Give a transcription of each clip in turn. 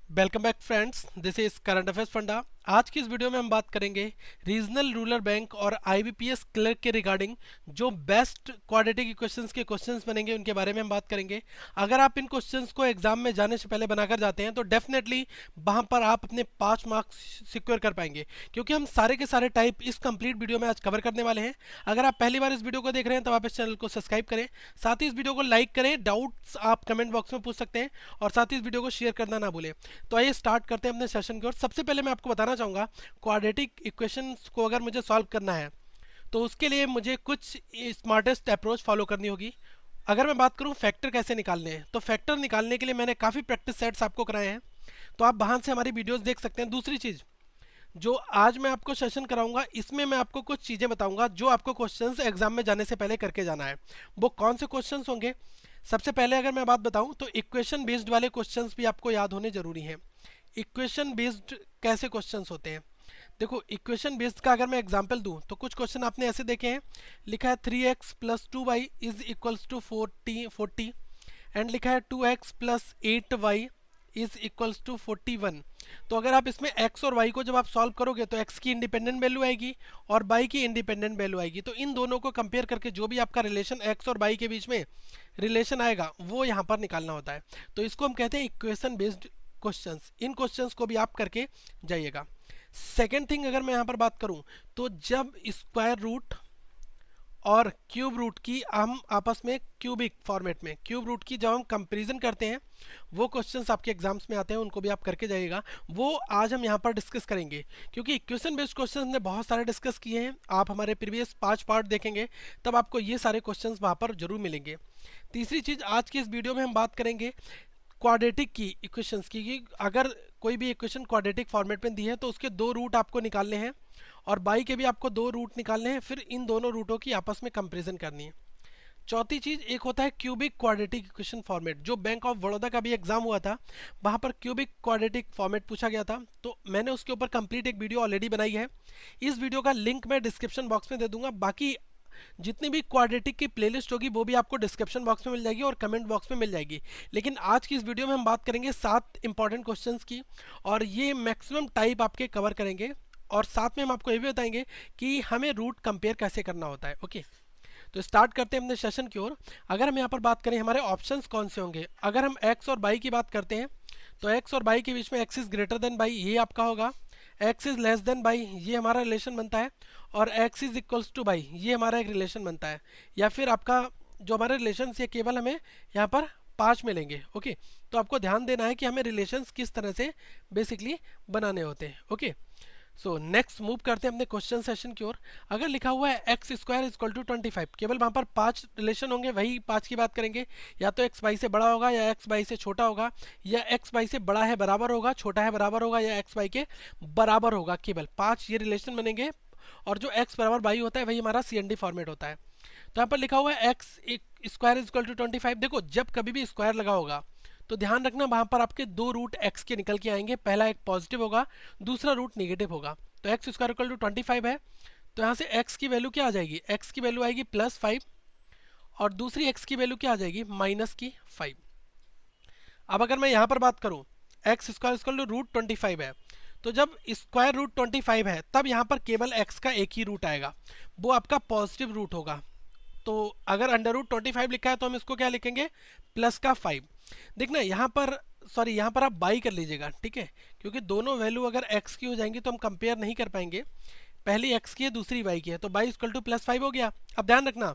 Welcome back friends, this is current affairs funda. आज की इस वीडियो में हम बात करेंगे रीजनल रूरल बैंक और आईबीपीएस क्लर्क के रिगार्डिंग जो बेस्ट क्वाड्रेटिक इक्वेशंस के क्वेश्चंस बनेंगे उनके बारे में हम बात करेंगे। अगर आप इन क्वेश्चंस को एग्जाम में जाने से पहले बनाकर जाते हैं तो डेफिनेटली वहां पर आप अपने 5 मार्क्स सिक्योर कर पाएंगे, क्योंकि हम सारे के सारे टाइप इस कंप्लीट वीडियो में आज कवर करने वाले हैं। अगर आप पहली बार इस वीडियो को देख रहे हैं तो आप इस चैनल को सब्सक्राइब करें, साथ ही इस वीडियो को लाइक करें, डाउट्स आप कमेंट बॉक्स में पूछ सकते हैं और साथ ही इस वीडियो को शेयर करना ना भूलें। तो आइए स्टार्ट करते हैं अपने सेशन की ओर। सबसे पहले मैं आपको बताना चाहूँगा, क्वाड्रेटिक इक्वेशंस को अगर मुझे सॉल्व करना है तो उसके लिए मुझे कुछ स्मार्टेस्ट अप्रोच फॉलो करनी होगी। अगर मैं बात करूं फैक्टर कैसे निकालने हैं, तो फैक्टर निकालने के लिए मैंने काफ़ी प्रैक्टिस सेट्स आपको कराए हैं, तो आप वहां से हमारी वीडियोस देख सकते हैं। दूसरी चीज़, जो आज मैं आपको सेशन कराऊंगा इसमें मैं आपको कुछ चीज़ें बताऊंगा जो आपको क्वेश्चंस एग्जाम में जाने से पहले करके जाना है। वो कौन से क्वेश्चंस होंगे? सबसे पहले अगर मैं बात बताऊं तो इक्वेशन बेस्ड वाले क्वेश्चंस भी आपको याद होने जरूरी हैं। इक्वेशन बेस्ड कैसे क्वेश्चंस होते हैं? देखो, इक्वेशन बेस्ड का अगर मैं एग्जांपल दूं तो कुछ क्वेश्चन आपने ऐसे देखे हैं। लिखा है 3x+2y is equals to 40 and लिखा है 2x+8y इज इक्वल्स टू 41। तो अगर आप इसमें x और y को जब आप सॉल्व करोगे तो x की इंडिपेंडेंट वैल्यू आएगी और y की इंडिपेंडेंट वैल्यू आएगी। तो इन दोनों को कंपेयर करके जो भी आपका रिलेशन x और y के बीच में रिलेशन आएगा वो यहाँ पर निकालना होता है। तो इसको हम कहते हैं इक्वेशन बेस्ड क्वेश्चंस। इन क्वेश्चंस को भी आप करके जाइएगा। सेकेंड थिंग, अगर मैं यहाँ पर बात करूँ तो जब स्क्वायर रूट और क्यूब रूट की हम आपस में क्यूबिक फॉर्मेट में क्यूब रूट की जब हम कंपैरिजन करते हैं वो क्वेश्चंस आपके एग्जाम्स में आते हैं, उनको भी आप करके जाइएगा। वो आज हम यहाँ पर डिस्कस करेंगे, क्योंकि इक्वेशन बेस्ड क्वेश्चंस हमने बहुत सारे डिस्कस किए हैं। आप हमारे प्रीवियस 5 पार्ट देखेंगे तब आपको ये सारे क्वेश्चंस वहाँ पर जरूर मिलेंगे। तीसरी चीज़, आज की इस वीडियो में हम बात करेंगे क्वाड्रेटिक की इक्वेशंस की, कि अगर कोई भी इक्वेशन क्वाड्रेटिक फॉर्मेट में दी है तो उसके 2 रूट आपको निकालने हैं और बाई के भी आपको 2 रूट निकालने हैं, फिर इन दोनों रूटों की आपस में कंपैरिजन करनी है। चौथी चीज, एक होता है क्यूबिक क्वाड्रेटिक इक्वेशन फॉर्मेट। जो बैंक ऑफ बड़ौदा का भी एग्जाम हुआ था वहां पर क्यूबिक क्वाड्रेटिक फॉर्मेट पूछा गया था, तो मैंने उसके ऊपर कंप्लीट एक वीडियो ऑलरेडी बनाई है। इस वीडियो का लिंक मैं डिस्क्रिप्शन बॉक्स में दे दूंगा। बाकी जितनी भी क्वाड्रेटिक की प्लेलिस्ट होगी वो भी आपको डिस्क्रिप्शन बॉक्स में मिल जाएगी और कमेंट बॉक्स में मिल जाएगी। लेकिन आज की इस वीडियो में हम बात करेंगे 7 इंपॉर्टेंट क्वेश्चंस की, और ये मैक्सिमम टाइप आपके कवर करेंगे, और साथ में हम आपको ये भी बताएंगे कि हमें रूट कंपेयर कैसे करना होता है। ओके, तो स्टार्ट करते हैं अपने सेशन की ओर। अगर हम यहाँ पर बात करें हमारे ऑप्शंस कौन से होंगे, अगर हम x और y की बात करते हैं तो x और y के बीच में x is greater than y ये आपका होगा, x is less than y ये हमारा रिलेशन बनता है, और x is equals to y ये हमारा एक रिलेशन बनता है। या फिर आपका जो हमारे रिलेशन ये केवल हमें यहाँ पर 5 मिलेंगे। ओके, तो आपको ध्यान देना है कि हमें रिलेशंस किस तरह से बेसिकली बनाने होते हैं। ओके, सो नेक्स्ट मूव करते हैं अपने क्वेश्चन सेशन की ओर। अगर लिखा हुआ है एक्स स्क्वायर इक्वल टू 25, केवल वहां पर 5 रिलेशन होंगे, वही 5 की बात करेंगे। या तो एक्स बाई से बड़ा होगा या एक्स बाई से छोटा होगा, या एक्स बाई से बड़ा है बराबर होगा, छोटा है बराबर होगा, या एक्स बाई के बराबर होगा। केवल 5 ये रिलेशन बनेंगे, और जो एक्स बराबर बाई होता है वही हमारा CND फॉर्मेट होता है। तो यहाँ पर लिखा हुआ है एक्स स्क्वायर इक्वल टू 25। देखो, जब कभी भी स्क्वायर लगा होगा तो ध्यान रखना वहां पर आपके 2 रूट एक्स के निकल के आएंगे। पहला एक पॉजिटिव होगा, दूसरा रूट नेगेटिव होगा। तो एक्स स्क्वायर इक्वल टू 25 है, तो यहाँ से एक्स की वैल्यू क्या आ जाएगी? एक्स की वैल्यू आएगी +5, और दूसरी एक्स की वैल्यू क्या आ जाएगी? -5। अब अगर मैं यहाँ पर बात करूँ, एक्स स्क्वायर इक्वल टू √25 है, तो जब स्क्वायर रूट 25 है तब यहाँ पर केवल एक्स का एक ही रूट आएगा, वो आपका पॉजिटिव रूट होगा। तो अगर √25 लिखा है तो हम इसको क्या लिखेंगे? +5। देखना यहाँ पर, सॉरी यहाँ पर आप बाई कर लीजिएगा, ठीक है, क्योंकि दोनों वैल्यू अगर x की हो जाएंगी तो हम कंपेयर नहीं कर पाएंगे। पहली x की है दूसरी y की है, तो बाई इक्वल टू +5 हो गया। अब ध्यान रखना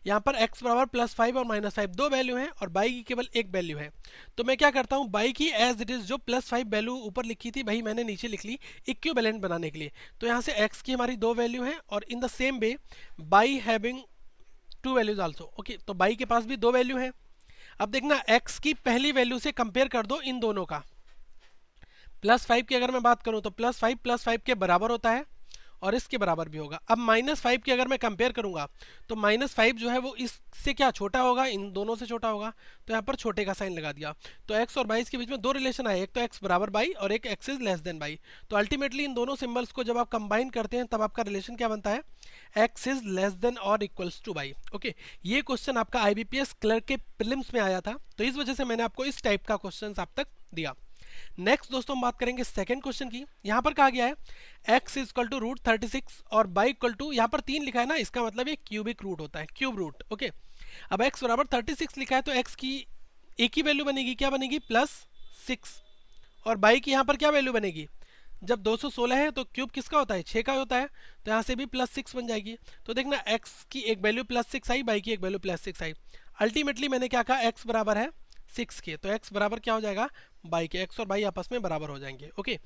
यहाँ पर x बराबर +5 और -5 दो वैल्यू हैं और बाई की केवल एक वैल्यू है। तो मैं क्या करता हूँ, बाई की एज इट इज जो +5 वैल्यू ऊपर लिखी थी वही मैंने नीचे लिख ली इक्विवेलेंट बनाने के लिए। तो यहाँ से x की हमारी 2 वैल्यू है, और इन the same way by having 2 values also. Okay, तो बाई के पास भी 2 वैल्यू है। अब देखना x की पहली वैल्यू से कंपेयर कर दो इन दोनों का। +5 की अगर मैं बात करूं तो +5 के बराबर होता है, और इसके बराबर भी होगा। अब -5 की अगर मैं कंपेयर करूंगा तो -5 जो है वो इससे क्या छोटा होगा, इन दोनों से छोटा होगा, तो यहाँ पर छोटे का साइन लगा दिया। तो x और बाई के बीच में 2 रिलेशन आए, एक तो x बराबर बाई और एक x is less then by. तो अल्टीमेटली इन दोनों सिंबल्स को जब आप कंबाइन करते हैं तब आपका रिलेशन क्या बनता है? x इज लेस देन और इक्वल्स टू बाई। ओके, ये क्वेश्चन आपका IBPS क्लर्क के प्रीलिम्स में आया था, तो इस वजह से मैंने आपको इस टाइप का क्वेश्चन आप तक दिया। नेक्स्ट दोस्तों हम बात करेंगे सेकंड क्वेश्चन की। यहाँ पर कहा गया है x इक्वल टू रूट 36 और y इक्वल टू, यहाँ पर 3 लिखा है ना, इसका मतलब ये क्यूबिक रूट होता है, क्यूब रूट। ओके, अब x बराबर 36 लिखा है तो x की एक ही वैल्यू बनेगी, क्या बनेगी, +6। और y की यहाँ पर क्या वैल्यू बनेगी, जब 216 है तो क्यूब किसका होता है, 6 का होता है, तो यहाँ से भी +6 बन जाएगी। तो देखना x की एक वैल्यू +6 आई, y की एक वैल्यू +6 आई। अल्टीमेटली मैंने क्या कहा, x बराबर है 6 के, तो x बराबर क्या हो जाएगा, y के। x और y आपस में बराबर हो जाएंगे। ओके,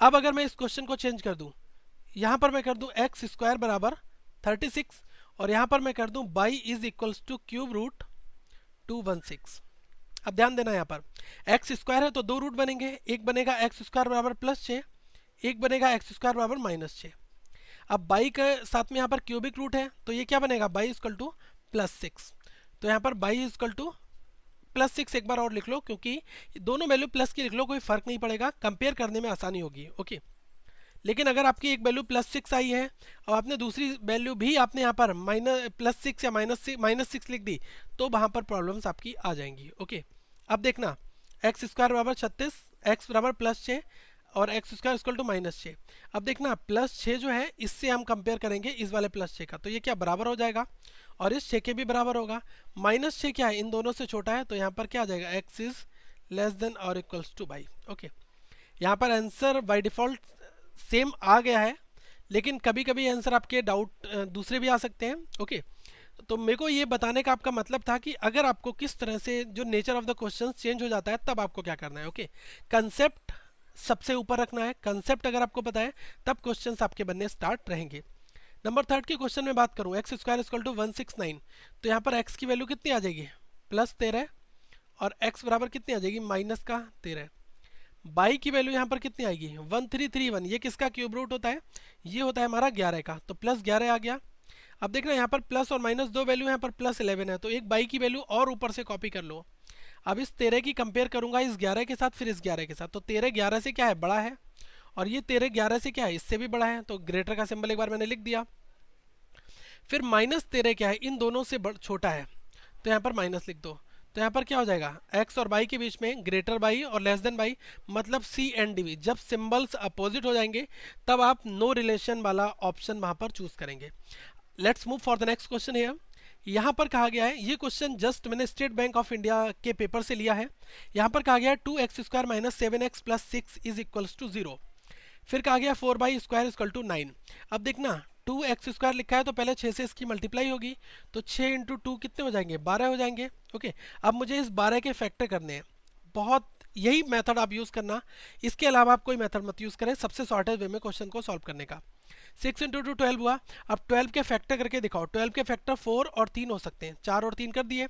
अब अगर मैं इस क्वेश्चन को चेंज कर दूं, यहाँ पर मैं कर दूं एक्स स्क्वायर बराबर 36 और यहाँ पर मैं कर दूं y is equals to cube root 216। अब ध्यान देना, यहाँ पर एक्स स्क्वायर है तो दो रूट बनेंगे, एक बनेगा एक्स स्क्वायर बराबर +6, एक बनेगा एक्स स्क्वायर बराबर -6। अब y के साथ में यहाँ पर क्यूबिक रूट है तो ये क्या बनेगा, y इक्वल टू +6। तो यहाँ पर y इक्वल टू +6 एक बार और लिख लो, क्योंकि दोनों वैल्यू प्लस की लिख लो, कोई फर्क नहीं पड़ेगा, कंपेयर करने में आसानी होगी। ओके, लेकिन अगर आपकी एक वैल्यू +6 आई है और आपने दूसरी वैल्यू भी आपने यहाँ पर +6 या -6 लिख दी, तो वहाँ पर प्रॉब्लम्स आपकी आ जाएंगी। ओके, अब देखना एक्स स्क्वायर बराबर 36, एक्स बराबर +6 और एक्स स्क्वायर इक्वल टू -6। अब देखना +6 जो है इससे हम कंपेयर करेंगे इस वाले +6 का, तो ये क्या बराबर हो जाएगा और इस 6 के भी बराबर होगा। -6 क्या है, इन दोनों से छोटा है, तो यहाँ पर क्या आ जाएगा, एक्स इज लेस देन और इक्वल्स टू y। ओके, यहाँ पर आंसर बाय डिफ़ॉल्ट सेम आ गया है, लेकिन कभी कभी आंसर आपके डाउट दूसरे भी आ सकते हैं। ओके, तो मेरे को ये बताने का आपका मतलब था कि अगर आपको किस तरह से जो nature of the question change हो जाता है तब आपको क्या करना है। ओके, कंसेप्ट सबसे ऊपर रखना है, कंसेप्ट अगर आपको पता है तब क्वेश्चंस आपके बनने स्टार्ट रहेंगे। नंबर 3 के क्वेश्चन में बात करूं, एक्स स्क्वायर इक्वल टू 169, तो यहाँ पर x की वैल्यू कितनी आ जाएगी, +13 और x बराबर कितनी आ जाएगी, -13। y की वैल्यू यहाँ पर कितनी आएगी, 1331। ये किसका क्यूब रूट होता है, ये होता है हमारा 11 का, तो +11 आ गया। अब देखना यहाँ पर प्लस और माइनस दो वैल्यू यहाँ पर +11 है, तो एक y की वैल्यू और ऊपर से कॉपी कर लो। अब इस 13 की कंपेयर करूंगा इस 11 के साथ, फिर इस 11 के साथ, तो 13 11 से क्या है, बड़ा है, और ये 13 11 से क्या है, इससे भी बड़ा है, तो ग्रेटर का सिंबल एक बार मैंने लिख दिया। फिर -13 क्या है, इन दोनों से छोटा है, तो यहाँ पर माइनस लिख दो। तो यहाँ पर क्या हो जाएगा, x और y के बीच में ग्रेटर y और लेस देन y, मतलब C एंड D। जब सिंबल्स अपोजिट हो जाएंगे तब आप नो रिलेशन वाला ऑप्शन वहाँ पर चूज करेंगे। Let's move for the next question है। यहाँ पर कहा गया है, ये क्वेश्चन जस्ट मैंने स्टेट बैंक ऑफ इंडिया के पेपर से लिया है। यहाँ पर कहा गया है 2x² - 7x + 6 is equals to 0। फिर कहा गया 4y² इक्वल टू 9। अब देखना 2x² लिखा है तो पहले 6 से इसकी मल्टीप्लाई होगी, तो 6 × 2 कितने हो जाएंगे, 12 हो जाएंगे। ओके, अब मुझे इस 12 के फैक्टर करने हैं, बहुत यही मेथड आप यूज़ करना, इसके अलावा आप कोई मेथड मत यूज़ करें, सबसे शॉर्टेस्ट वे में क्वेश्चन को सॉल्व करने का। 6 × 2 12 हुआ। अब 12 के फैक्टर करके दिखाओ, 12 के फैक्टर 4 और 3 हो सकते हैं, 4 और 3 कर दिए,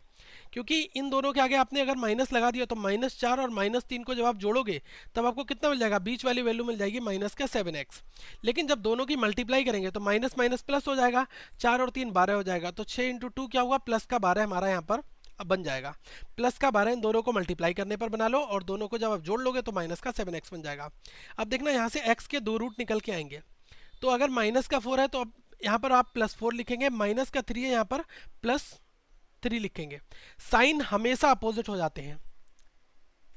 क्योंकि इन दोनों के आगे आपने अगर माइनस लगा दिया तो -4 और -3 को जब आप जोड़ोगे तब आपको कितना मिल जाएगा, बीच वाली वैल्यू मिल जाएगी -7x। लेकिन जब दोनों की मल्टीप्लाई करेंगे तो माइनस माइनस प्लस हो जाएगा, 4 और 3 12 हो जाएगा, तो 6 × 2 क्या हुआ, +12 हमारा यहाँ पर अब बन जाएगा। +12 इन दोनों को मल्टीप्लाई करने पर बना लो, और दोनों को जब आप जोड़ लोगे तो -7x बन जाएगा। अब देखना यहाँ से x के दो रूट निकल के आएंगे, तो अगर -4 है तो अब यहाँ पर आप +4 लिखेंगे, -3 है यहाँ पर +3 लिखेंगे। साइन हमेशा अपोजिट हो जाते हैं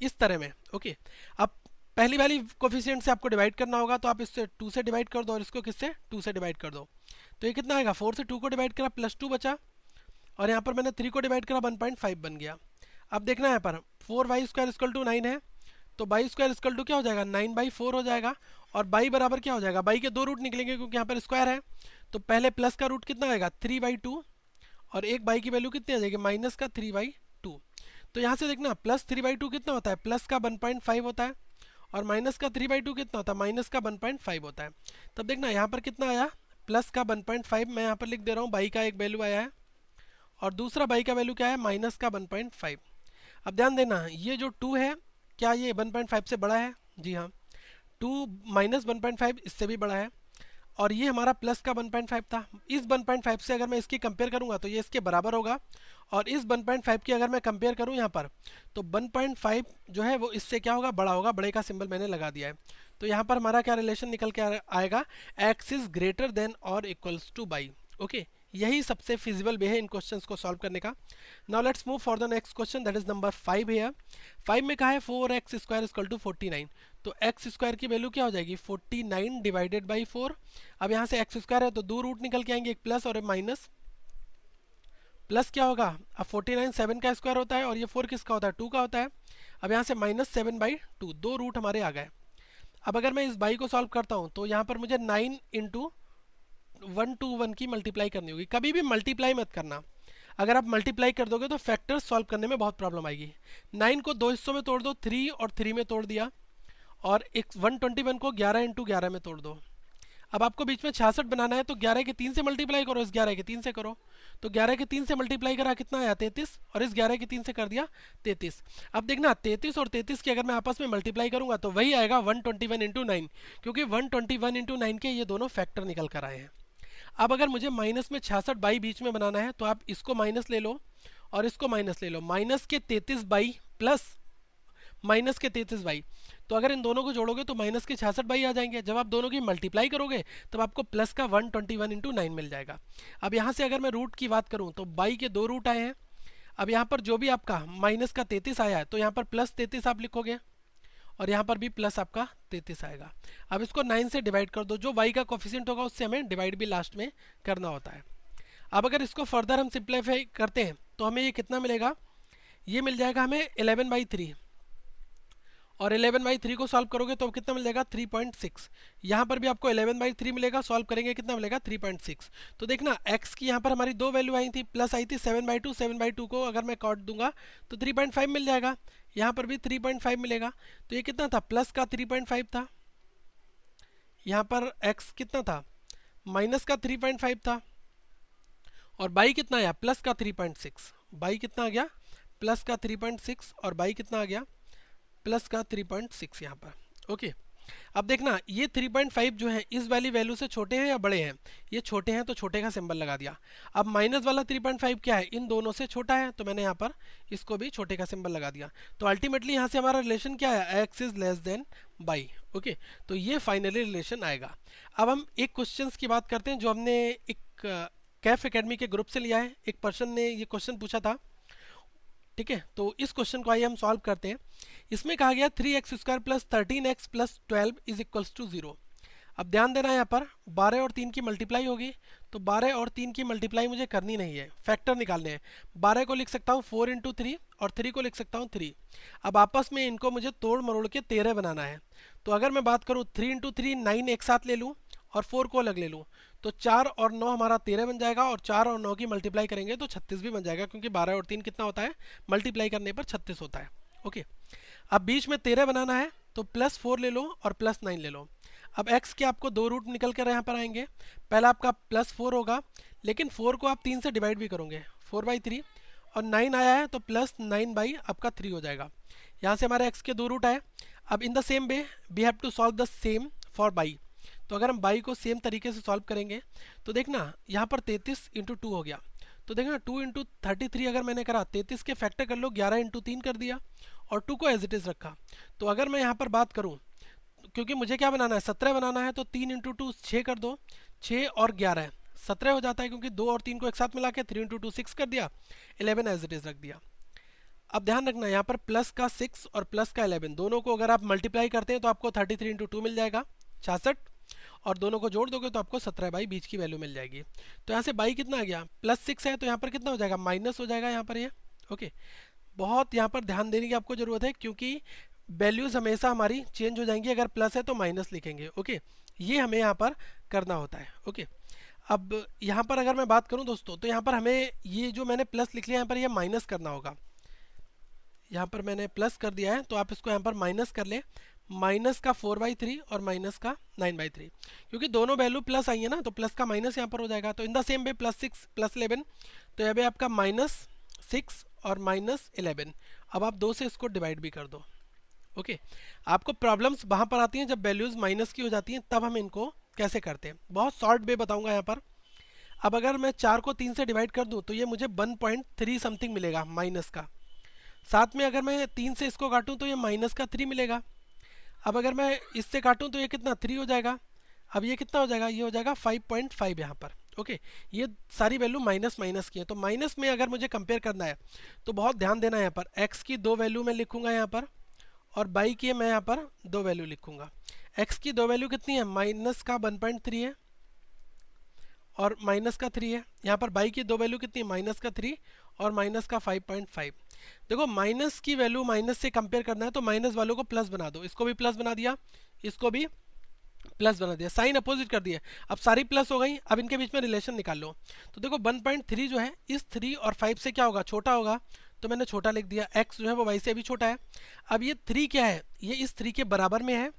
इस तरह में। ओके, अब पहली वाली कोफिशिएंट से आपको डिवाइड करना होगा, तो आप इससे 2 से डिवाइड कर दो और इसको किससे, 2 से डिवाइड कर दो, तो ये कितना आएगा, 4 से 2 को डिवाइड करा +2 बचा, और यहाँ पर मैंने 3 को डिवाइड करा 1.5 बन गया। अब देखना यहाँ पर 4y² इक्वल टू 9 है, तो y² इक्वल टू क्या हो जाएगा, 9/4 हो जाएगा, और y बराबर क्या हो जाएगा, y के दो रूट निकलेंगे क्योंकि यहाँ पर स्क्वायर है, तो पहले प्लस का रूट कितना आएगा 3/2, और एक y की वैल्यू कितनी आ जाएगी, -3/2। तो यहाँ से देखना +3/2 कितना होता है, प्लस का 1.5 होता है, और -3/2 कितना होता है, -1.5 होता है। तब देखना यहाँ पर कितना आया, प्लस का 1.5, मैं यहाँ पर लिख दे रहा हूँ, y का एक वैल्यू आया है, और दूसरा y का वैल्यू क्या है, -1.5। अब ध्यान देना ये जो 2 है, क्या ये 1.5 से बड़ा है, जी हाँ, 2 -1.5 इससे भी बड़ा है, और ये हमारा प्लस का 1.5 था। इस 1.5 से अगर मैं इसकी कंपेयर करूंगा तो ये इसके बराबर होगा, और इस 1.5 की अगर मैं कंपेयर करूं यहाँ पर, तो 1.5 जो है वो इससे क्या होगा, बड़ा होगा, बड़े का सिंबल मैंने लगा दिया है। तो यहाँ पर हमारा क्या रिलेशन निकल के आएगा, x इज ग्रेटर देन और इक्वल्स टू y। ओके, यही सबसे फिजिबल वे है इन क्वेश्चंस को सॉल्व करने का। Now let's move for the next question, that is number 5 है। 5 में कहा है 4x² इक्वल टू 49। तो एक्स स्क्वायर की वैल्यू क्या हो जाएगी 49 डिवाइडेड बाई 4। अब यहाँ से एक्स स्क्वायर है तो दो रूट निकल के आएंगे, एक प्लस और एक माइनस। प्लस क्या होगा, अब 49 7 का स्क्वायर होता है और ये 4 किसका होता है 2 का होता है। अब यहाँ से -7/2, दो रूट हमारे आ गए। अब अगर मैं इस बाई को सॉल्व करता हूँ तो यहाँ पर मुझे 9 इंटू 1 की मल्टीप्लाई करनी होगी। कभी भी मल्टीप्लाई मत करना, अगर आप मल्टीप्लाई कर दोगे तो फैक्टर्स सॉल्व करने में बहुत प्रॉब्लम आएगी। 9 को दो हिस्सों में तोड़ दो, 3 और 3 में तोड़ दिया, और 121 को 11 इंटू 11 में तोड़ दो। अब आपको बीच में 66 बनाना है तो 11 के 3 से मल्टीप्लाई करो, इस 11 के 3 से करो। तो 11 के 3 से मल्टीप्लाई करा कितना आया 33, और इस 11 के 3 से कर दिया 33। अब देखना 33 और 33 की अगर मैं आपस में मल्टीप्लाई करूंगा तो वही आएगा 121 इंटू 9, क्योंकि 121 इंटू 9 के ये दोनों फैक्टर निकल कर आए हैं। अब अगर मुझे माइनस में 66 बाई बीच में बनाना है तो आप इसको माइनस ले लो और इसको माइनस ले लो, माइनस के 33 बाई प्लस माइनस के 33 बाई। तो अगर इन दोनों को जोड़ोगे तो माइनस के 66 बाई आ जाएंगे। जब आप दोनों की मल्टीप्लाई करोगे तब आपको प्लस का 121 इंटू 9 मिल जाएगा। अब यहाँ से अगर मैं रूट की बात करूँ तो बाई के दो रूट आए हैं। अब यहाँ पर जो भी आपका माइनस का 33 आया है तो यहाँ पर प्लस 33 आप लिखोगे, और यहाँ पर भी प्लस आपका 33 आएगा। अब इसको 9 से डिवाइड कर दो, जो वाई का कोफिशिएंट होगा उससे हमें डिवाइड भी लास्ट में करना होता है। अब अगर इसको फर्दर हम सिंप्लीफाई करते हैं तो हमें ये कितना मिलेगा, ये मिल जाएगा हमें 11/3, और 11/3 को सॉल्व करोगे तो कितना मिल जाएगा 3.6। यहाँ पर भी आपको 11/3 मिलेगा, सॉल्व करेंगे कितना मिलेगा 3.6। तो देखना x की यहाँ पर हमारी दो वैल्यू आई थी, प्लस आई थी 7/2, 7/2 को अगर मैं काट दूंगा तो 3.5 मिल जाएगा। यहाँ पर भी 3.5 मिलेगा। तो ये कितना था, प्लस का 3.5 था। यहाँ पर x कितना था, माइनस का 3.5 था, और बाई कितना आया प्लस का 3.6। बाई कितना आ गया प्लस का 3.6, और बाई कितना आ गया प्लस का 3.6 यहाँ पर। ओके, अब देखना ये 3.5 जो है इस वाली वैल्यू से छोटे हैं या बड़े हैं, ये छोटे हैं तो छोटे का सिंबल लगा दिया। अब माइनस वाला 3.5 क्या है, इन दोनों से छोटा है, तो मैंने यहाँ पर इसको भी छोटे का सिंबल लगा दिया। तो अल्टीमेटली यहाँ से हमारा रिलेशन क्या है, x is less then by. Okay, तो ये फाइनली रिलेशन आएगा। अब हम एक क्वेश्चन की बात करते हैं जो हमने एक कैफ एकेडमी के ग्रुप से लिया है। एक पर्सन ने ये क्वेश्चन पूछा था, ठीक है, तो इस क्वेश्चन को आइए हम सॉल्व करते हैं। इसमें कहा गया 3x² plus 13x plus 12 is equals to 0। अब ध्यान देना यहाँ पर 12 और 3 की मल्टीप्लाई होगी, तो 12 और 3 की मल्टीप्लाई मुझे करनी नहीं है, फैक्टर निकालने हैं। 12 को लिख सकता हूँ 4 इंटू 3, और 3 को लिख सकता हूँ 3। अब आपस में इनको मुझे तोड़ मरोड़ के 13 बनाना है। तो अगर मैं बात करूँ 3 इंटू 3 9 एक साथ ले लूँ और 4 को अलग ले लूँ, तो 4 और 9 हमारा 13 बन जाएगा, और 4 और 9 की मल्टीप्लाई करेंगे तो 36 भी बन जाएगा, क्योंकि 12 और 3 कितना होता है, मल्टीप्लाई करने पर 36 होता है। ओके, अब बीच में 13 बनाना है तो +4 ले लो और +9 ले लो। अब x के आपको दो रूट निकल कर यहाँ पर आएंगे। पहला आपका +4 होगा, लेकिन 4 को आप 3 से डिवाइड भी करोगे, 4/3, और 9 आया है तो +9 आपका 3 हो जाएगा। यहाँ से हमारे x के दो रूट आए। अब in the same way we have to solve the same for by. तो अगर हम बाई को सेम तरीके से सॉल्व करेंगे तो देखना यहाँ पर 33 इंटू 2 हो गया। तो देखना 2 इंटू 33 अगर मैंने करा, 33 के फैक्टर कर लो, 11 इंटू 3 कर दिया, और 2 को एज इट इज़ रखा। तो अगर मैं यहाँ पर बात करूँ, क्योंकि मुझे क्या बनाना है 17 बनाना है, तो 3 इंटू 2 6 कर दो, 6 और 11 17 हो जाता है, क्योंकि 2 और 3 को एक साथ मिला के 3 इंटू 2 6 कर दिया, 11 एज इट इज़ रख दिया। अब ध्यान रखना यहाँ पर प्लस का 6 और प्लस का 11 दोनों को अगर आप मल्टीप्लाई करते हैं तो आपको 33 इंटू 2 मिल जाएगा 66, और दोनों को जोड़ दोगे तो आपको 17 बाई बीच की वैल्यू मिल जाएगी। तो यहाँ से बाई कितना आ गया +6 है, तो यहाँ पर कितना हो जाएगा माइनस हो जाएगा यहाँ पर ये। ओके, बहुत यहाँ पर ध्यान देने की आपको ज़रूरत है, क्योंकि वैल्यूज़ हमेशा हमारी चेंज हो जाएंगी, अगर प्लस है तो माइनस लिखेंगे। ओके, ये हमें यहाँ पर करना होता है। ओके, अब यहाँ पर अगर मैं बात करूँ दोस्तों, तो यहाँ पर हमें ये जो मैंने प्लस लिख लिया यहाँ पर ये माइनस करना होगा। यहाँ पर मैंने प्लस कर दिया है, तो आप इसको यहाँ पर माइनस कर ले, माइनस का 4/3 और माइनस का 9/3, क्योंकि दोनों वैल्यू प्लस आई है ना, तो प्लस का माइनस यहाँ पर हो जाएगा। तो इन द सेम वे +6 +11, तो यहाँ पे आपका -6 और -11। अब आप 2 से इसको डिवाइड भी कर दो। ओके, आपको प्रॉब्लम्स वहाँ पर आती हैं जब वैल्यूज़ माइनस की हो जाती हैं, तब हम इनको कैसे करते हैं, बहुत शॉर्ट वे बताऊँगा यहाँ पर। अब अगर मैं 4 को 3 से डिवाइड कर दूँ तो ये मुझे 1.3 समथिंग मिलेगा माइनस का। साथ में अगर मैं 3 से इसको काटूँ तो ये -3 मिलेगा। अब अगर मैं इससे काटूँ तो ये कितना 3 हो जाएगा। अब ये कितना हो जाएगा, ये हो जाएगा 5.5 यहाँ पर। ओके, ये सारी वैल्यू माइनस माइनस की है, तो माइनस में अगर मुझे कंपेयर करना है तो बहुत ध्यान देना है। यहाँ पर x की दो वैल्यू मैं लिखूंगा यहाँ पर, और y की मैं यहाँ पर दो वैल्यू लिखूंगा। x की दो वैल्यू कितनी है, माइनस का 1.3 है और माइनस का 3 है। यहाँ पर y की दो वैल्यू कितनी है, माइनस का 3 और माइनस का 5.5। देखो माइनस की वैल्यू माइनस से कंपेयर करना है तो माइनस वालों को प्लस बना दो, इसको भी प्लस बना दिया, इसको भी प्लस बना दिया, साइन अपोजिट कर दिया। अब सारी प्लस हो गई, अब इनके बीच में रिलेशन निकाल लो। तो देखो 1.3 जो है इस 3 और 5 से क्या होगा, छोटा होगा, तो मैंने छोटा लिख दिया। x जो है वो y से भी छोटा है। अब ये 3 क्या है, ये इस 3 के बराबर में है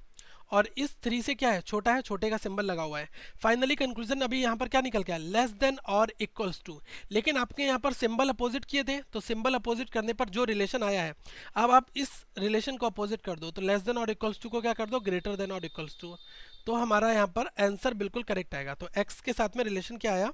और इस 3 से क्या है, छोटा है, छोटे का सिंबल लगा हुआ है। फाइनली कंक्लूजन अभी यहाँ पर क्या निकल गया, लेस देन और इक्वल्स टू। लेकिन आपके यहाँ पर सिंबल अपोजिट किए थे, तो सिंबल अपोजिट करने पर जो रिलेशन आया है, अब आप इस रिलेशन को अपोजिट कर दो, तो लेस देन और इक्वल्स टू को क्या कर दो, ग्रेटर देन और इक्वल्स टू। तो हमारा यहाँ पर आंसर बिल्कुल करेक्ट आएगा। तो x के साथ में रिलेशन क्या आया,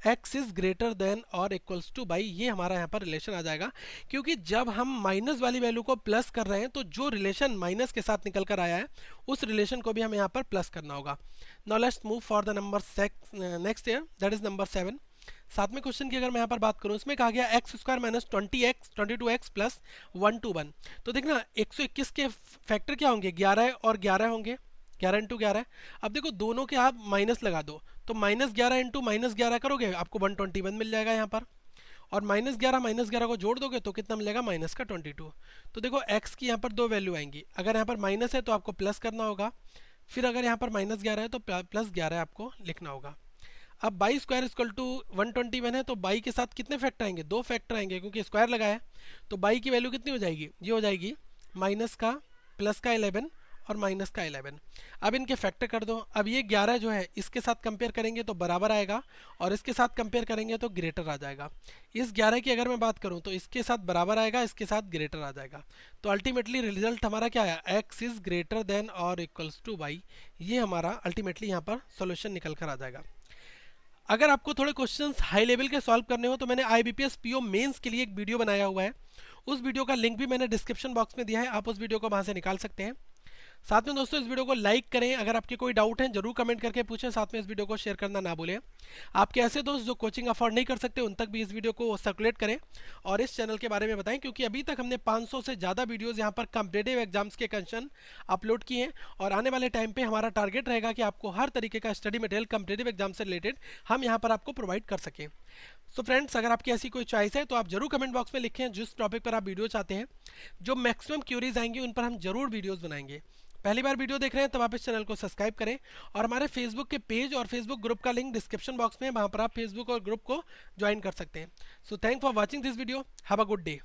x इज ग्रेटर देन और इक्वल्स टू बाई, ये हमारा यहाँ पर रिलेशन आ जाएगा। क्योंकि जब हम माइनस वाली वैल्यू को प्लस कर रहे हैं तो जो रिलेशन माइनस के साथ निकल कर आया है उस रिलेशन को भी हमें यहाँ पर प्लस करना होगा। Now let's move for the number next year, that is number 7। सातवें क्वेश्चन की अगर मैं यहाँ पर बात करूँ, इसमें कहा गया x square minus 22x plus 121। तो देखना 121 के फैक्टर क्या होंगे, 11 और 11 होंगे, 11 इंटू 11। अब देखो दोनों के आप माइनस लगा दो, तो -11 इंटू -11 करोगे आपको 121 मिल जाएगा यहाँ पर, और -11 को जोड़ दोगे तो कितना मिलेगा, -22। तो देखो x की यहाँ पर दो वैल्यू आएंगी, अगर यहाँ पर माइनस है तो आपको प्लस करना होगा, फिर अगर यहाँ पर -11 है तो +11 आपको लिखना होगा। अब बाई स्क्वायर इक्वल टू 121 है, तो बाई के साथ कितने फैक्टर आएंगे, दो फैक्टर आएंगे क्योंकि स्क्वायर लगा है। तो बाई की वैल्यू कितनी हो जाएगी, ये हो जाएगी माइनस का प्लस का 11 और माइनस का 11। अब इनके फैक्टर कर दो। अब ये 11 जो है इसके साथ कंपेयर करेंगे तो बराबर आएगा, और इसके साथ कंपेयर करेंगे तो ग्रेटर आ जाएगा। इस 11 की अगर मैं बात करूं तो इसके साथ बराबर आएगा, इसके साथ ग्रेटर आ जाएगा। तो अल्टीमेटली रिजल्ट हमारा क्या आया, x इज ग्रेटर देन और इक्वल्स टू y। ये हमारा अल्टीमेटली यहाँ पर सोल्यूशन निकल कर आ जाएगा। अगर आपको थोड़े क्वेश्चंस हाई लेवल के सॉल्व करने हो तो मैंने IBPS PO मेंस के लिए एक वीडियो बनाया हुआ है, उस वीडियो का लिंक भी मैंने डिस्क्रिप्शन बॉक्स में दिया है, आप उस वीडियो को वहाँ से निकाल सकते हैं। साथ में दोस्तों इस वीडियो को लाइक करें, अगर आपके कोई डाउट है जरूर कमेंट करके पूछें, साथ में इस वीडियो को शेयर करना ना भूलें। आपके ऐसे दोस्त जो कोचिंग अफोर्ड नहीं कर सकते उन तक भी इस वीडियो को सर्कुलेट करें और इस चैनल के बारे में बताएं, क्योंकि अभी तक हमने 500 से ज़्यादा वीडियोज़ यहाँ पर कॉम्पिटिटिव एग्जाम्स के क्वेश्चन अपलोड किए हैं, और आने वाले टाइम पर हमारा टारगेट रहेगा कि आपको हर तरीके का स्टडी मटेरियल कॉम्पिटिटिव एग्जाम से रिलेटेड हम यहाँ पर आपको प्रोवाइड कर सकें। सो फ्रेंड्स, अगर आपकी ऐसी कोई चॉइस है तो आप जरूर कमेंट बॉक्स में लिखें जिस टॉपिक पर आप वीडियो चाहते हैं, जो मैक्सिमम क्यूरीज आएंगी उन पर हम जरूर वीडियोस बनाएंगे। पहली बार वीडियो देख रहे हैं तब आप इस चैनल को सब्सक्राइब करें, और हमारे फेसबुक के पेज और फेसबुक ग्रुप का लिंक डिस्क्रिप्शन बॉक्स में है, वहां पर आप फेसबुक और ग्रुप को ज्वाइन कर सकते हैं। So thank for watching this video, have a good day.